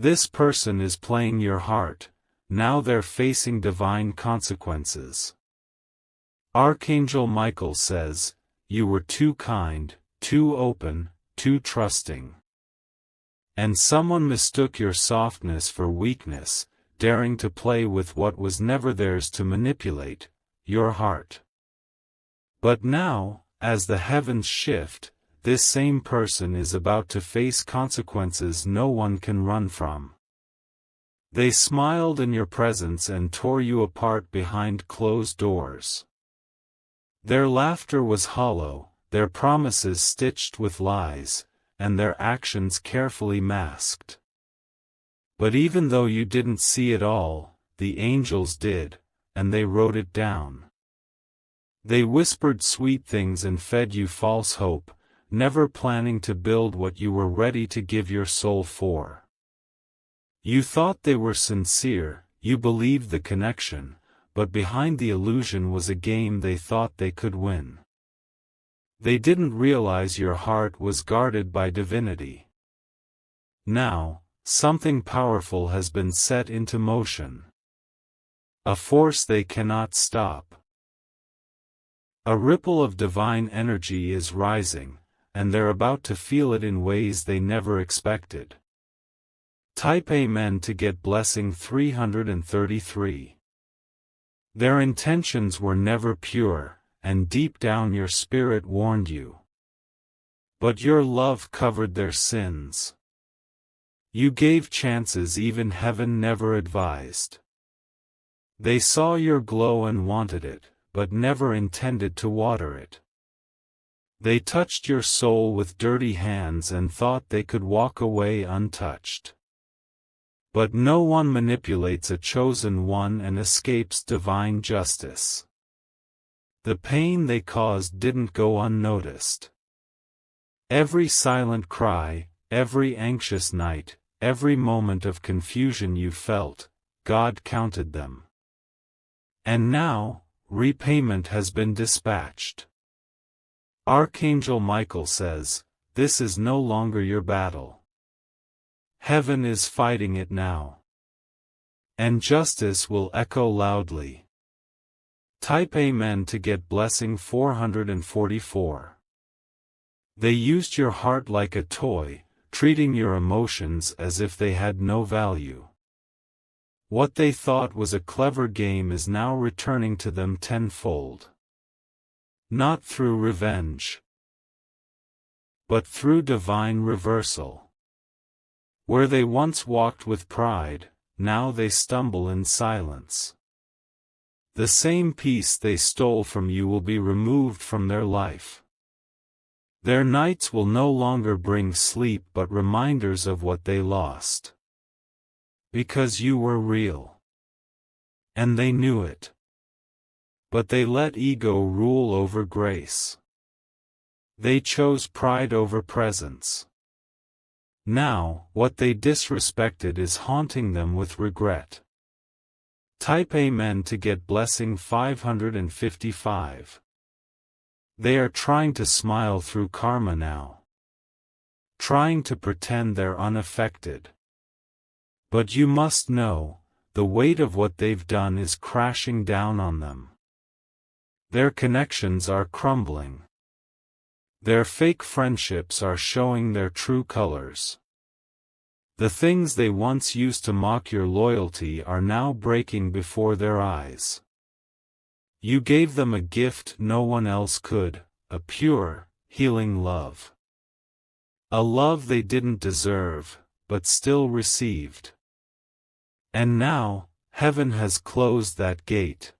This person is playing your heart, now they're facing divine consequences. Archangel Michael says, you were too kind, too open, too trusting. And someone mistook your softness for weakness, daring to play with what was never theirs to manipulate, your heart. But now, as the heavens shift, this same person is about to face consequences no one can run from. They smiled in your presence and tore you apart behind closed doors. Their laughter was hollow, their promises stitched with lies, and their actions carefully masked. But even though you didn't see it all, the angels did, and they wrote it down. They whispered sweet things and fed you false hope, never planning to build what you were ready to give your soul for. You thought they were sincere, you believed the connection, but behind the illusion was a game they thought they could win. They didn't realize your heart was guarded by divinity. Now, something powerful has been set into motion. A force they cannot stop. A ripple of divine energy is rising, and they're about to feel it in ways they never expected. Type Amen to get blessing 333. Their intentions were never pure, and deep down your spirit warned you. But your love covered their sins. You gave chances even heaven never advised. They saw your glow and wanted it, but never intended to water it. They touched your soul with dirty hands and thought they could walk away untouched. But no one manipulates a chosen one and escapes divine justice. The pain they caused didn't go unnoticed. Every silent cry, every anxious night, every moment of confusion you felt, God counted them. And now, repayment has been dispatched. Archangel Michael says, this is no longer your battle. Heaven is fighting it now. And justice will echo loudly. Type Amen to get blessing 444. They used your heart like a toy, treating your emotions as if they had no value. What they thought was a clever game is now returning to them tenfold. Not through revenge, but through divine reversal. Where they once walked with pride, now they stumble in silence. The same peace they stole from you will be removed from their life. Their nights will no longer bring sleep but reminders of what they lost. Because you were real. And they knew it. But they let ego rule over grace. They chose pride over presence. Now, what they disrespected is haunting them with regret. Type Amen to get blessing 555. They are trying to smile through karma now. Trying to pretend they're unaffected. But you must know, the weight of what they've done is crashing down on them. Their connections are crumbling. Their fake friendships are showing their true colors. The things they once used to mock your loyalty are now breaking before their eyes. You gave them a gift no one else could, a pure, healing love. A love they didn't deserve, but still received. And now, heaven has closed that gate.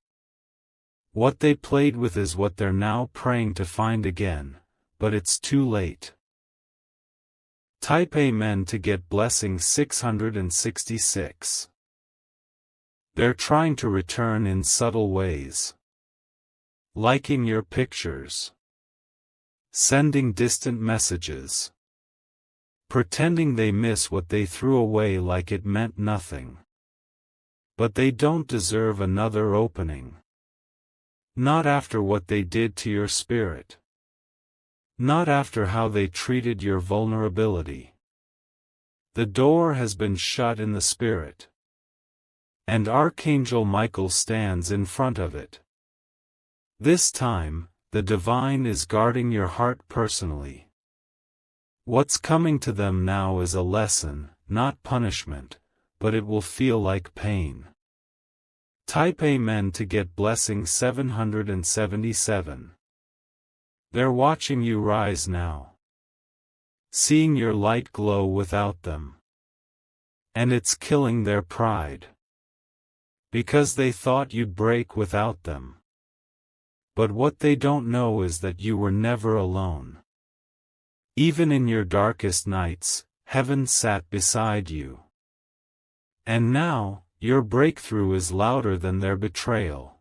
What they played with is what they're now praying to find again, but it's too late. Type Amen to get blessing 666. They're trying to return in subtle ways. Liking your pictures. Sending distant messages. Pretending they miss what they threw away like it meant nothing. But they don't deserve another opening. Not after what they did to your spirit. Not after how they treated your vulnerability. The door has been shut in the spirit. And Archangel Michael stands in front of it. This time, the divine is guarding your heart personally. What's coming to them now is a lesson, not punishment, but it will feel like pain. Type Amen to get blessing 777. They're watching you rise now. Seeing your light glow without them. And it's killing their pride. Because they thought you'd break without them. But what they don't know is that you were never alone. Even in your darkest nights, heaven sat beside you. And now, your breakthrough is louder than their betrayal.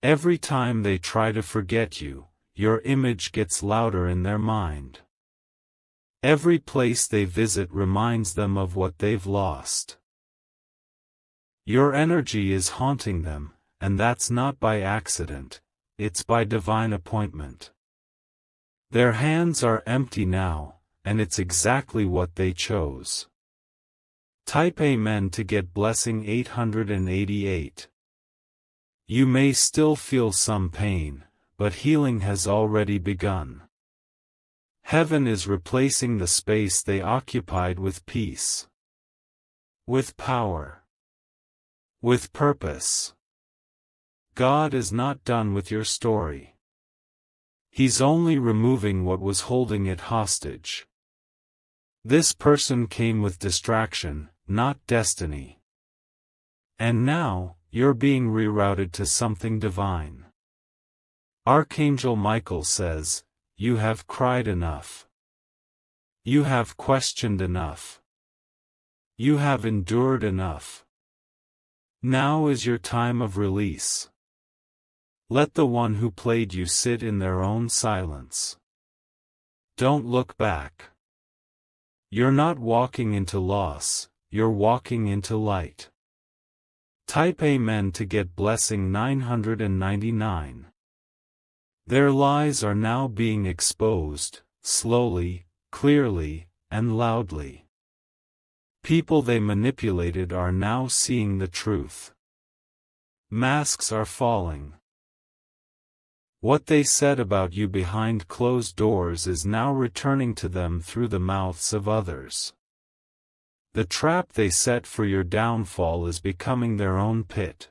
Every time they try to forget you, your image gets louder in their mind. Every place they visit reminds them of what they've lost. Your energy is haunting them, and that's not by accident, it's by divine appointment. Their hands are empty now, and it's exactly what they chose. Type Amen to get blessing 888. You may still feel some pain, but healing has already begun. Heaven is replacing the space they occupied with peace. With power. With purpose. God is not done with your story. He's only removing what was holding it hostage. This person came with distraction, not destiny. And now, you're being rerouted to something divine. Archangel Michael says, you have cried enough. You have questioned enough. You have endured enough. Now is your time of release. Let the one who played you sit in their own silence. Don't look back. You're not walking into loss, you're walking into light. Type Amen to get blessing 999. Their lies are now being exposed, slowly, clearly, and loudly. People they manipulated are now seeing the truth. Masks are falling. What they said about you behind closed doors is now returning to them through the mouths of others. The trap they set for your downfall is becoming their own pit.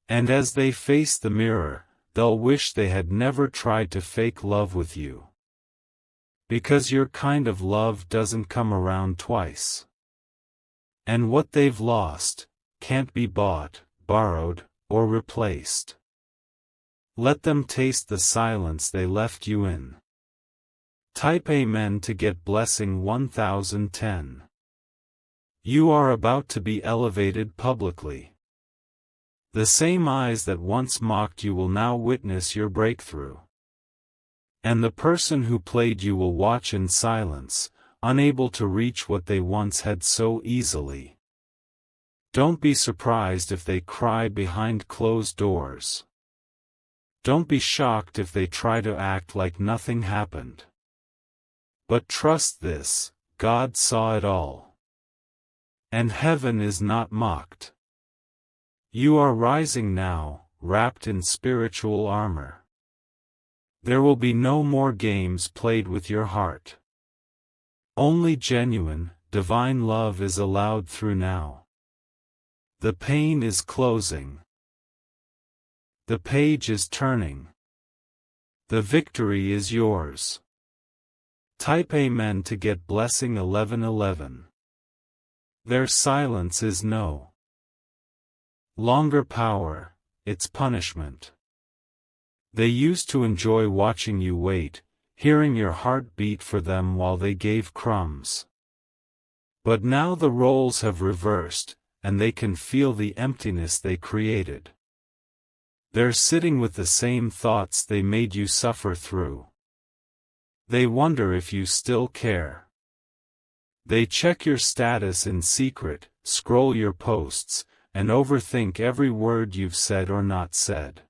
And as they face the mirror, they'll wish they had never tried to fake love with you. Because your kind of love doesn't come around twice. And what they've lost can't be bought, borrowed, or replaced. Let them taste the silence they left you in. Type Amen to get blessing 1010. You are about to be elevated publicly. The same eyes that once mocked you will now witness your breakthrough. And the person who played you will watch in silence, unable to reach what they once had so easily. Don't be surprised if they cry behind closed doors. Don't be shocked if they try to act like nothing happened. But trust this, God saw it all. And heaven is not mocked. You are rising now, wrapped in spiritual armor. There will be no more games played with your heart. Only genuine, divine love is allowed through now. The pain is closing. The page is turning. The victory is yours. Type Amen to get blessing 1111. Their silence is no longer power, it's punishment. They used to enjoy watching you wait, hearing your heart beat for them while they gave crumbs. But now the roles have reversed, and they can feel the emptiness they created. They're sitting with the same thoughts they made you suffer through. They wonder if you still care. They check your status in secret, scroll your posts, and overthink every word you've said or not said.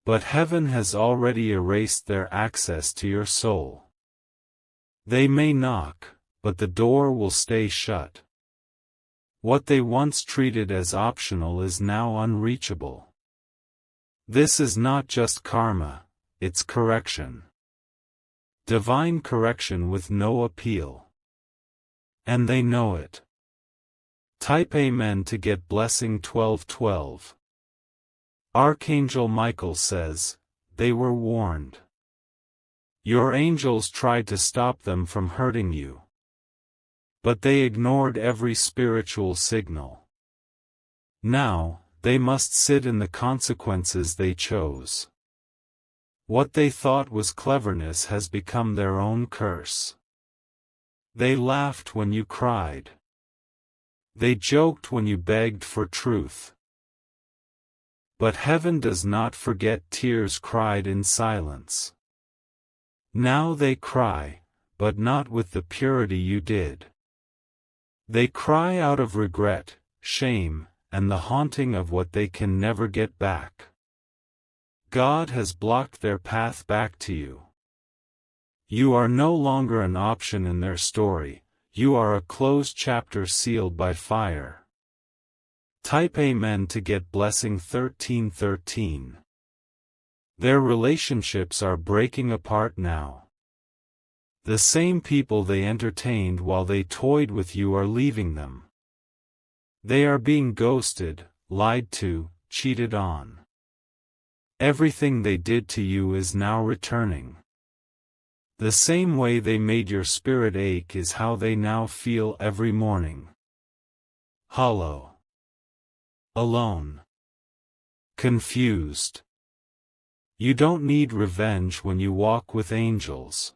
But heaven has already erased their access to your soul. They may knock, but the door will stay shut. What they once treated as optional is now unreachable. This is not just karma, it's correction. Divine correction with no appeal. And they know it. Type Amen to get blessing 1212. Archangel Michael says, they were warned. Your angels tried to stop them from hurting you. But they ignored every spiritual signal. Now, they must sit in the consequences they chose. What they thought was cleverness has become their own curse. They laughed when you cried. They joked when you begged for truth. But heaven does not forget tears cried in silence. Now they cry, but not with the purity you did. They cry out of regret, shame, and the haunting of what they can never get back. God has blocked their path back to you. You are no longer an option in their story, you are a closed chapter sealed by fire. Type Amen to get blessing 1313. Their relationships are breaking apart now. The same people they entertained while they toyed with you are leaving them. They are being ghosted, lied to, cheated on. Everything they did to you is now returning. The same way they made your spirit ache is how they now feel every morning. Hollow. Alone. Confused. You don't need revenge when you walk with angels.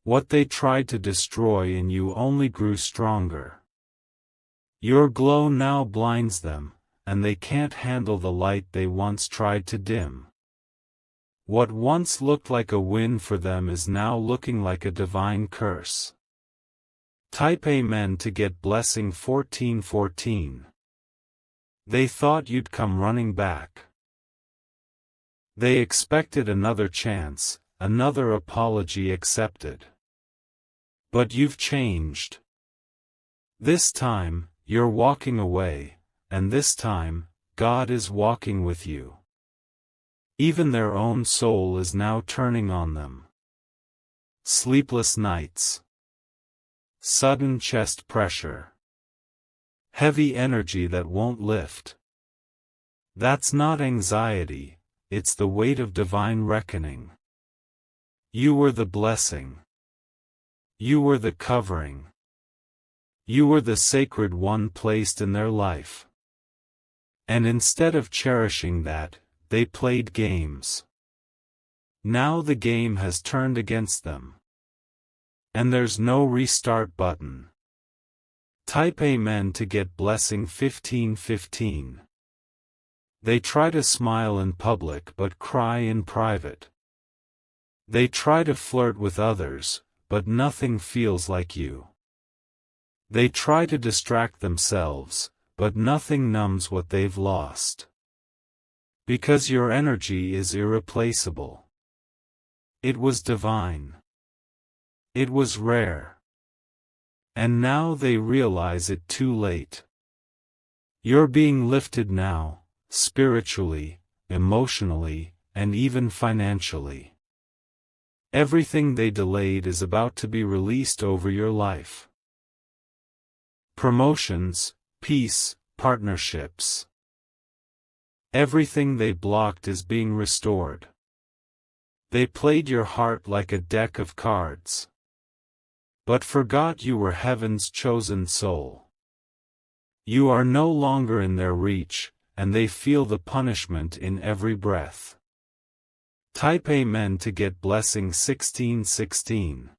What they tried to destroy in you only grew stronger. Your glow now blinds them, and they can't handle the light they once tried to dim. What once looked like a win for them is now looking like a divine curse. Type Amen to get blessing 1414. They thought you'd come running back. They expected another chance, another apology accepted. But you've changed. This time, you're walking away, and this time, God is walking with you. Even their own soul is now turning on them. Sleepless nights. Sudden chest pressure. Heavy energy that won't lift. That's not anxiety, it's the weight of divine reckoning. You were the blessing. You were the covering. You were the sacred one placed in their life. And instead of cherishing that, they played games. Now the game has turned against them. And there's no restart button. Type Amen to get blessing 1515. They try to smile in public but cry in private. They try to flirt with others, but nothing feels like you. They try to distract themselves, but nothing numbs what they've lost. Because your energy is irreplaceable. It was divine. It was rare. And now they realize it too late. You're being lifted now, spiritually, emotionally, and even financially. Everything they delayed is about to be released over your life. Promotions, peace, partnerships. Everything they blocked is being restored. They played your heart like a deck of cards. But forgot you were heaven's chosen soul. You are no longer in their reach, and they feel the punishment in every breath. Type Amen to get blessing 1616.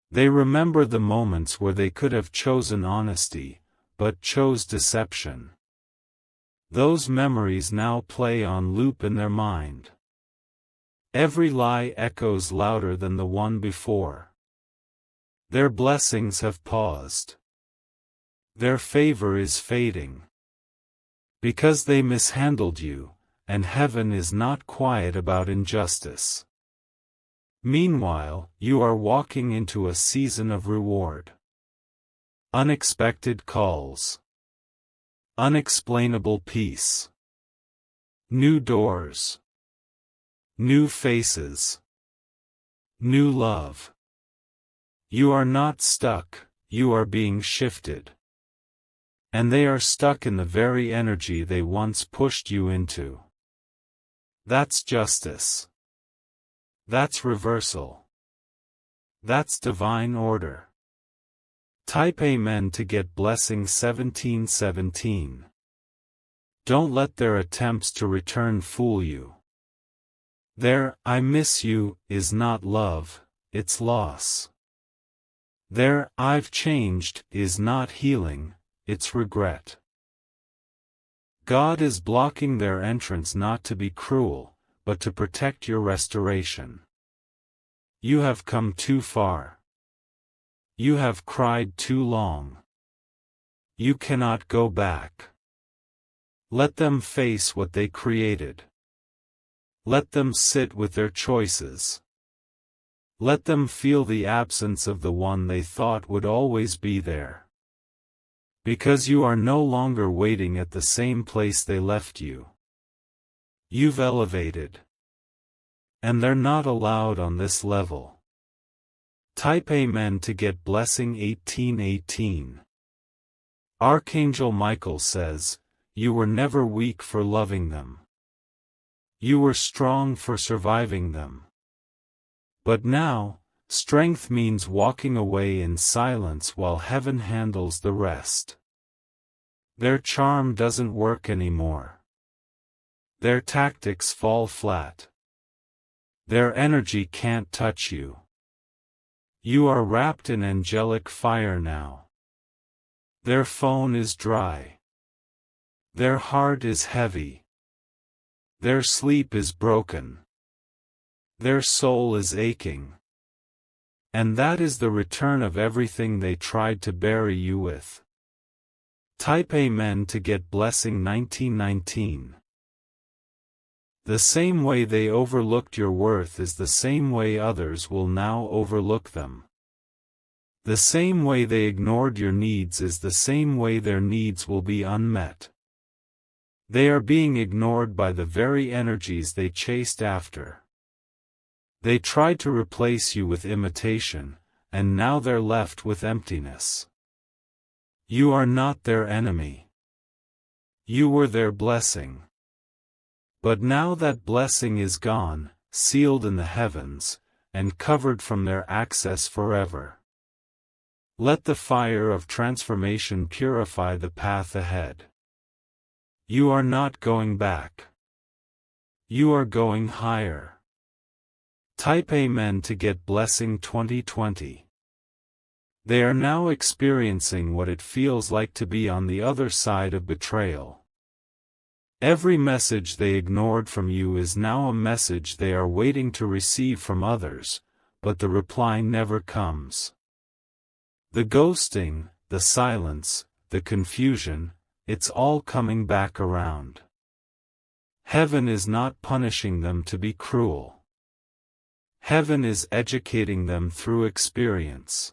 They remember the moments where they could have chosen honesty, but chose deception. Those memories now play on loop in their mind. Every lie echoes louder than the one before. Their blessings have paused. Their favor is fading. Because they mishandled you, and heaven is not quiet about injustice. Meanwhile, you are walking into a season of reward. Unexpected calls. Unexplainable peace. New doors. New faces. New love. You are not stuck, you are being shifted. And they are stuck in the very energy they once pushed you into. That's justice. That's reversal. That's divine order. Type Amen to get blessing 1717. Don't let their attempts to return fool you. Their "I miss you" is not love, it's loss. Their "I've changed" is not healing, it's regret. God is blocking their entrance not to be cruel, but to protect your restoration. You have come too far. You have cried too long. You cannot go back. Let them face what they created. Let them sit with their choices. Let them feel the absence of the one they thought would always be there. Because you are no longer waiting at the same place they left you. You've elevated. And they're not allowed on this level. Type Amen to get blessing 1818. Archangel Michael says, you were never weak for loving them. You were strong for surviving them. But now, strength means walking away in silence while heaven handles the rest. Their charm doesn't work anymore. Their tactics fall flat. Their energy can't touch you. You are wrapped in angelic fire now. Their phone is dry. Their heart is heavy. Their sleep is broken. Their soul is aching. And that is the return of everything they tried to bury you with. Type Amen to get blessing 1919. The same way they overlooked your worth is the same way others will now overlook them. The same way they ignored your needs is the same way their needs will be unmet. They are being ignored by the very energies they chased after. They tried to replace you with imitation, and now they're left with emptiness. You are not their enemy. You were their blessing. But now that blessing is gone, sealed in the heavens, and covered from their access forever. Let the fire of transformation purify the path ahead. You are not going back. You are going higher. Type Amen to get blessing 2020. They are now experiencing what it feels like to be on the other side of betrayal. Every message they ignored from you is now a message they are waiting to receive from others, but the reply never comes. The ghosting, the silence, the confusion, it's all coming back around. Heaven is not punishing them to be cruel. Heaven is educating them through experience.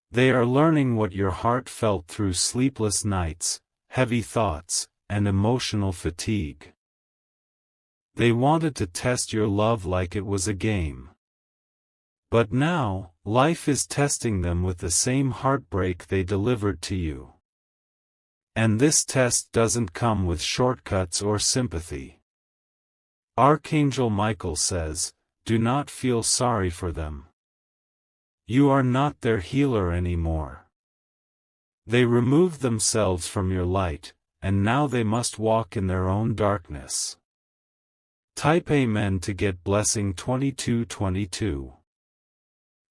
They are learning what your heart felt through sleepless nights, heavy thoughts, and emotional fatigue. They wanted to test your love like it was a game. But now, life is testing them with the same heartbreak they delivered to you. And this test doesn't come with shortcuts or sympathy. Archangel Michael says, do not feel sorry for them. You are not their healer anymore. They removed themselves from your light, and now they must walk in their own darkness. Type Amen to get blessing 2222.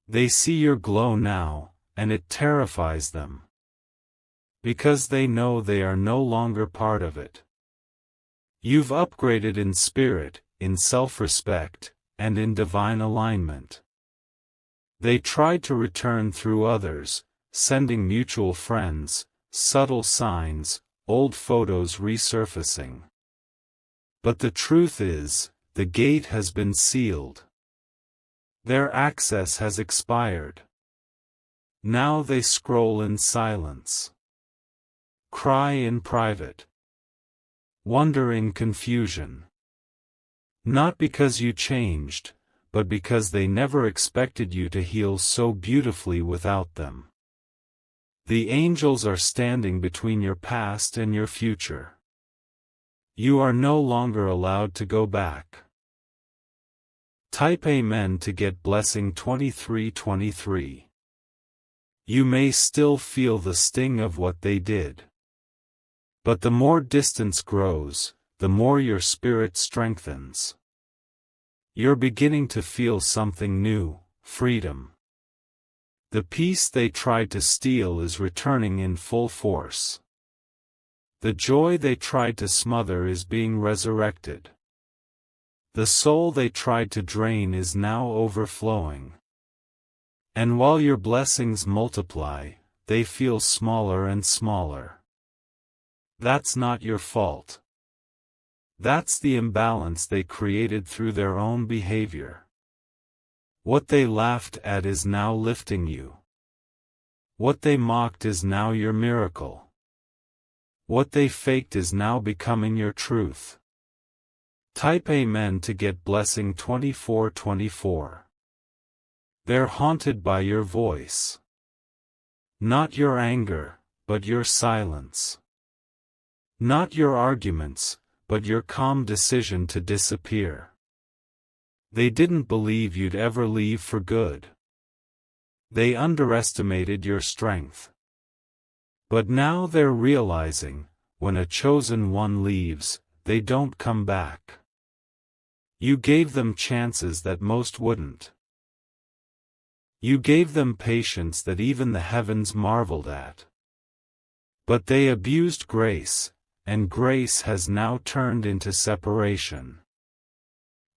They see your glow now, and it terrifies them. Because they know they are no longer part of it. You've upgraded in spirit, in self-respect, and in divine alignment. They tried to return through others, sending mutual friends, subtle signs, old photos resurfacing. But the truth is, the gate has been sealed. Their access has expired. Now they scroll in silence. Cry in private. Wonder in confusion. Not because you changed, but because they never expected you to heal so beautifully without them. The angels are standing between your past and your future. You are no longer allowed to go back. Type Amen to get blessing 2323. You may still feel the sting of what they did. But the more distance grows, the more your spirit strengthens. You're beginning to feel something new, freedom. The peace they tried to steal is returning in full force. The joy they tried to smother is being resurrected. The soul they tried to drain is now overflowing. And while your blessings multiply, they feel smaller and smaller. That's not your fault. That's the imbalance they created through their own behavior. What they laughed at is now lifting you. What they mocked is now your miracle. What they faked is now becoming your truth. Type Amen to get blessing 2424. They're haunted by your voice. Not your anger, but your silence. Not your arguments, but your calm decision to disappear. They didn't believe you'd ever leave for good. They underestimated your strength. But now they're realizing, when a chosen one leaves, they don't come back. You gave them chances that most wouldn't. You gave them patience that even the heavens marveled at. But they abused grace, and grace has now turned into separation.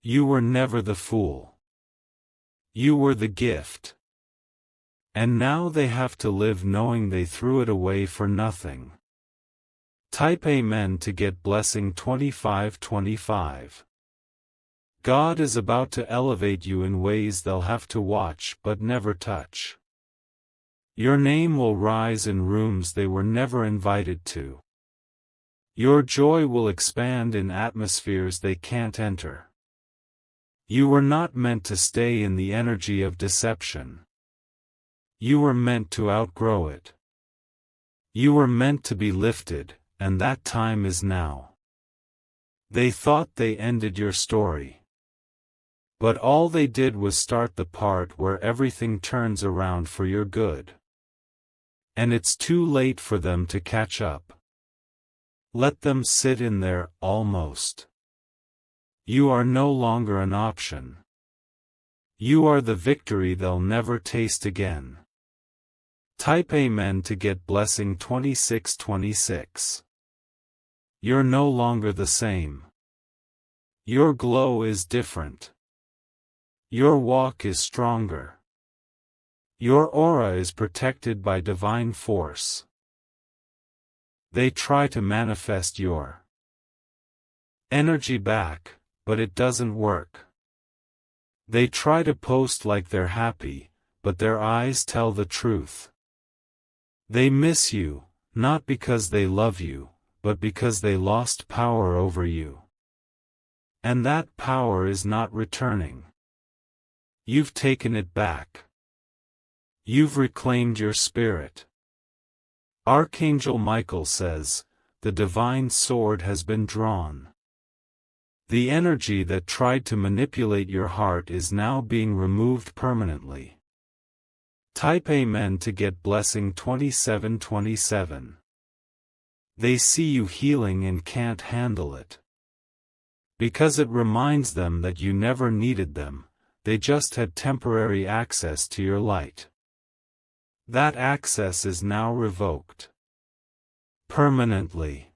You were never the fool. You were the gift. And now they have to live knowing they threw it away for nothing. Type Amen to get blessing 2525. God is about to elevate you in ways they'll have to watch but never touch. Your name will rise in rooms they were never invited to. Your joy will expand in atmospheres they can't enter. You were not meant to stay in the energy of deception. You were meant to outgrow it. You were meant to be lifted, and that time is now. They thought they ended your story. But all they did was start the part where everything turns around for your good. And it's too late for them to catch up. Let them sit in there, almost. You are no longer an option. You are the victory they'll never taste again. Type Amen to get blessing 2626. You're no longer the same. Your glow is different. Your walk is stronger. Your aura is protected by divine force. They try to manifest your energy back, but it doesn't work. They try to post like they're happy, but their eyes tell the truth. They miss you, not because they love you, but because they lost power over you. And that power is not returning. You've taken it back. You've reclaimed your spirit. Archangel Michael says, the divine sword has been drawn. The energy that tried to manipulate your heart is now being removed permanently. Type Amen to get blessing 2727. They see you healing and can't handle it. Because it reminds them that you never needed them, they just had temporary access to your light. That access is now revoked. Permanently.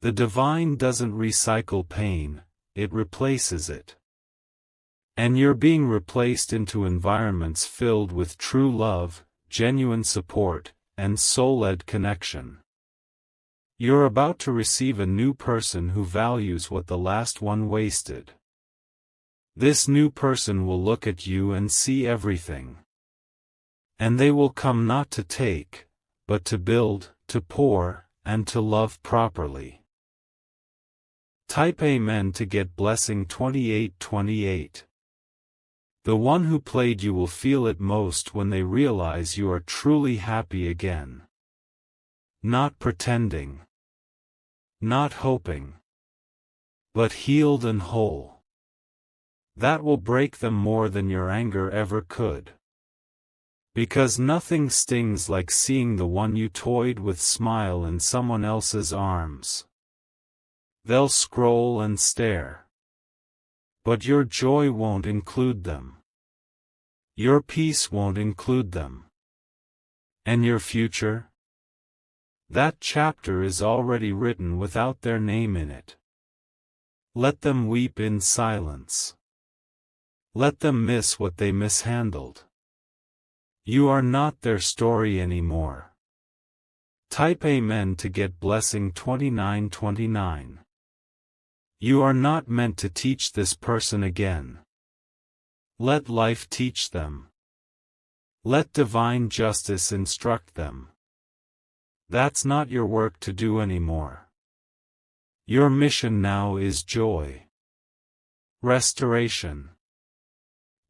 The divine doesn't recycle pain, it replaces it. And you're being replaced into environments filled with true love, genuine support, and soul-led connection. You're about to receive a new person who values what the last one wasted. This new person will look at you and see everything. And they will come not to take, but to build, to pour, and to love properly. Type Amen to get blessing 2828. The one who played you will feel it most when they realize you are truly happy again. Not pretending. Not hoping. But healed and whole. That will break them more than your anger ever could. Because nothing stings like seeing the one you toyed with smile in someone else's arms. They'll scroll and stare. But your joy won't include them. Your peace won't include them. And your future? That chapter is already written without their name in it. Let them weep in silence. Let them miss what they mishandled. You are not their story anymore. Type Amen to get blessing 2929. You are not meant to teach this person again. Let life teach them. Let divine justice instruct them. That's not your work to do anymore. Your mission now is joy. Restoration.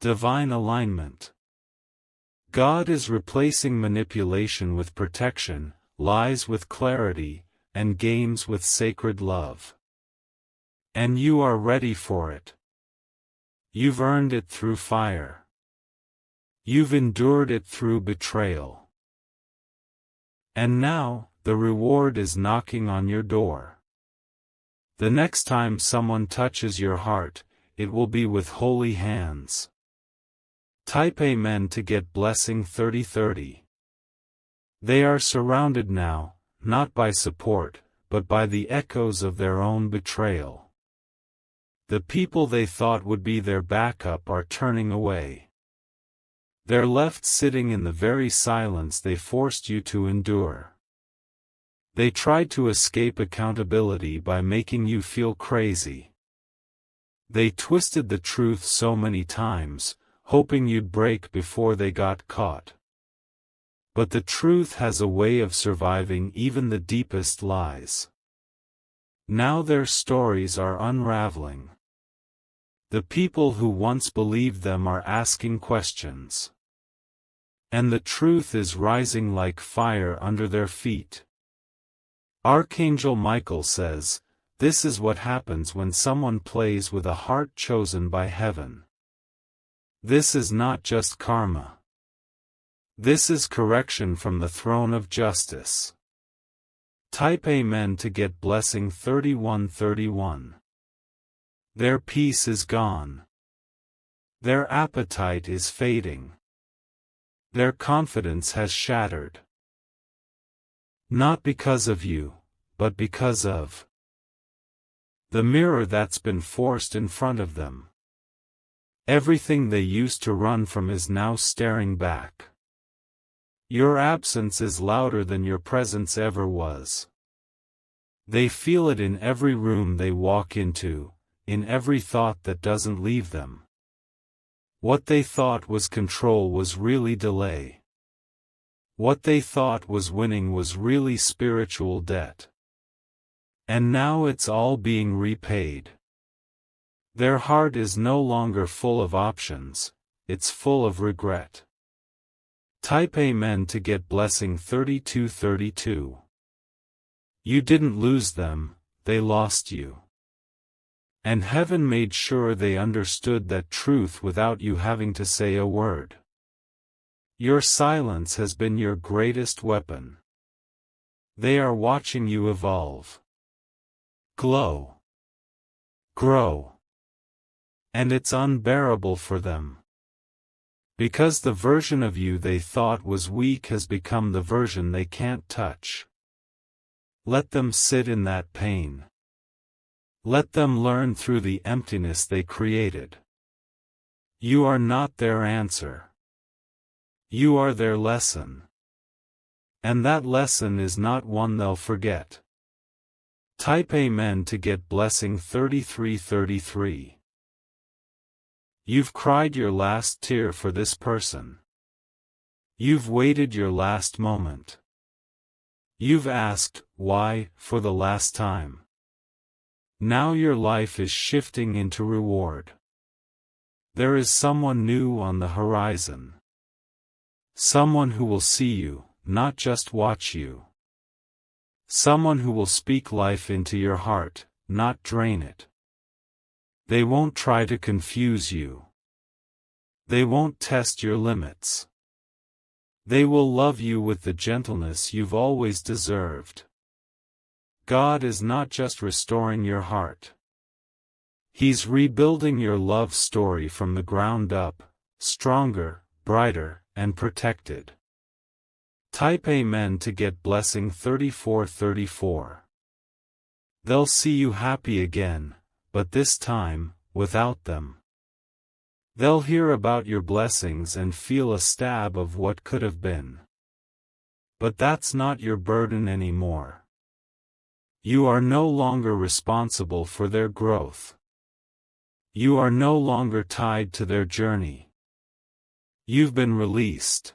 Divine alignment. God is replacing manipulation with protection, lies with clarity, and games with sacred love. And you are ready for it. You've earned it through fire. You've endured it through betrayal. And now, the reward is knocking on your door. The next time someone touches your heart, it will be with holy hands. Type Amen to get blessing 3030. They are surrounded now, not by support, but by the echoes of their own betrayal. The people they thought would be their backup are turning away. They're left sitting in the very silence they forced you to endure. They tried to escape accountability by making you feel crazy. They twisted the truth so many times, hoping you'd break before they got caught. But the truth has a way of surviving even the deepest lies. Now their stories are unraveling. The people who once believed them are asking questions. And the truth is rising like fire under their feet. Archangel Michael says, this is what happens when someone plays with a heart chosen by heaven. This is not just karma. This is correction from the throne of justice. Type Amen to get blessing 3131. Their peace is gone. Their appetite is fading. Their confidence has shattered. Not because of you, but because of the mirror that's been forced in front of them. Everything they used to run from is now staring back. Your absence is louder than your presence ever was. They feel it in every room they walk into, in every thought that doesn't leave them. What they thought was control was really delay. What they thought was winning was really spiritual debt. And now it's all being repaid. Their heart is no longer full of options, it's full of regret. Type Amen to get blessing 3232. You didn't lose them, they lost you. And heaven made sure they understood that truth without you having to say a word. Your silence has been your greatest weapon. They are watching you evolve. Glow. Grow. And it's unbearable for them. Because the version of you they thought was weak has become the version they can't touch. Let them sit in that pain. Let them learn through the emptiness they created. You are not their answer. You are their lesson. And that lesson is not one they'll forget. Type Amen to get blessing 3333. You've cried your last tear for this person. You've waited your last moment. You've asked, why, for the last time. Now your life is shifting into reward. There is someone new on the horizon. Someone who will see you, not just watch you. Someone who will speak life into your heart, not drain it. They won't try to confuse you. They won't test your limits. They will love you with the gentleness you've always deserved. God is not just restoring your heart. He's rebuilding your love story from the ground up, stronger, brighter, and protected. Type Amen to get blessing 3434. They'll see you happy again, but this time, without them. They'll hear about your blessings and feel a stab of what could have been. But that's not your burden anymore. You are no longer responsible for their growth. You are no longer tied to their journey. You've been released.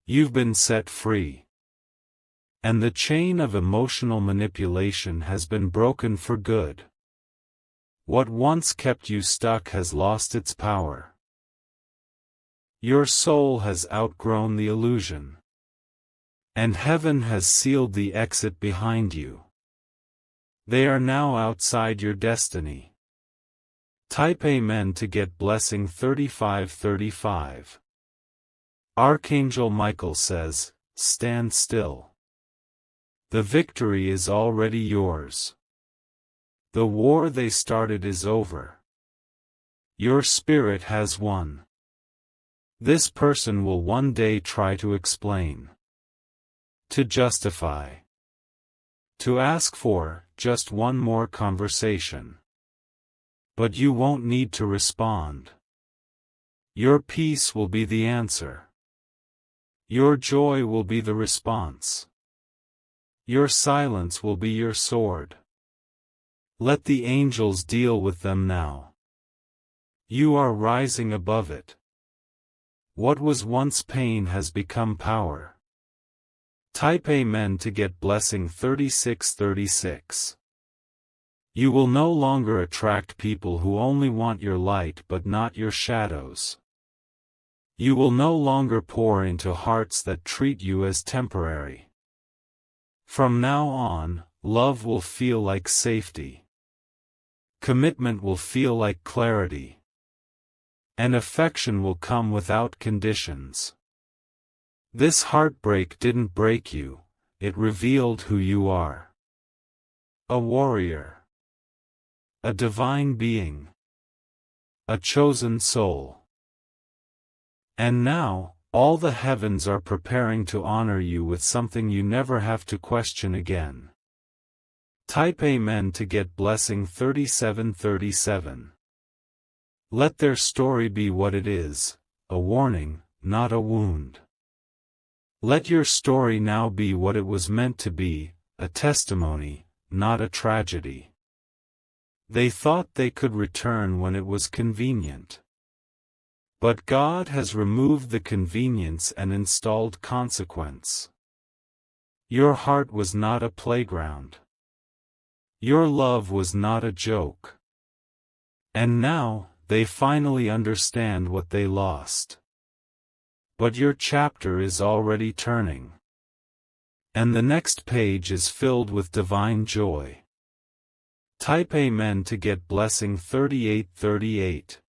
You've been set free. And the chain of emotional manipulation has been broken for good. What once kept you stuck has lost its power. Your soul has outgrown the illusion. And heaven has sealed the exit behind you. They are now outside your destiny. Type Amen to get blessing 3535. Archangel Michael says, stand still. The victory is already yours. The war they started is over. Your spirit has won. This person will one day try to explain. To justify. To ask for, just one more conversation. But you won't need to respond. Your peace will be the answer. Your joy will be the response. Your silence will be your sword. Let the angels deal with them now. You are rising above it. What was once pain has become power. Type Amen to get blessing 3636. You will no longer attract people who only want your light but not your shadows. You will no longer pour into hearts that treat you as temporary. From now on, love will feel like safety. Commitment will feel like clarity. And affection will come without conditions. This heartbreak didn't break you, it revealed who you are. A warrior. A divine being. A chosen soul. And now, all the heavens are preparing to honor you with something you never have to question again. Type Amen to get blessing 3737. Let their story be what it is, a warning, not a wound. Let your story now be what it was meant to be, a testimony, not a tragedy. They thought they could return when it was convenient. But God has removed the convenience and installed consequence. Your heart was not a playground. Your love was not a joke. And now, they finally understand what they lost. But your chapter is already turning. And the next page is filled with divine joy. Type Amen to get blessing 3838.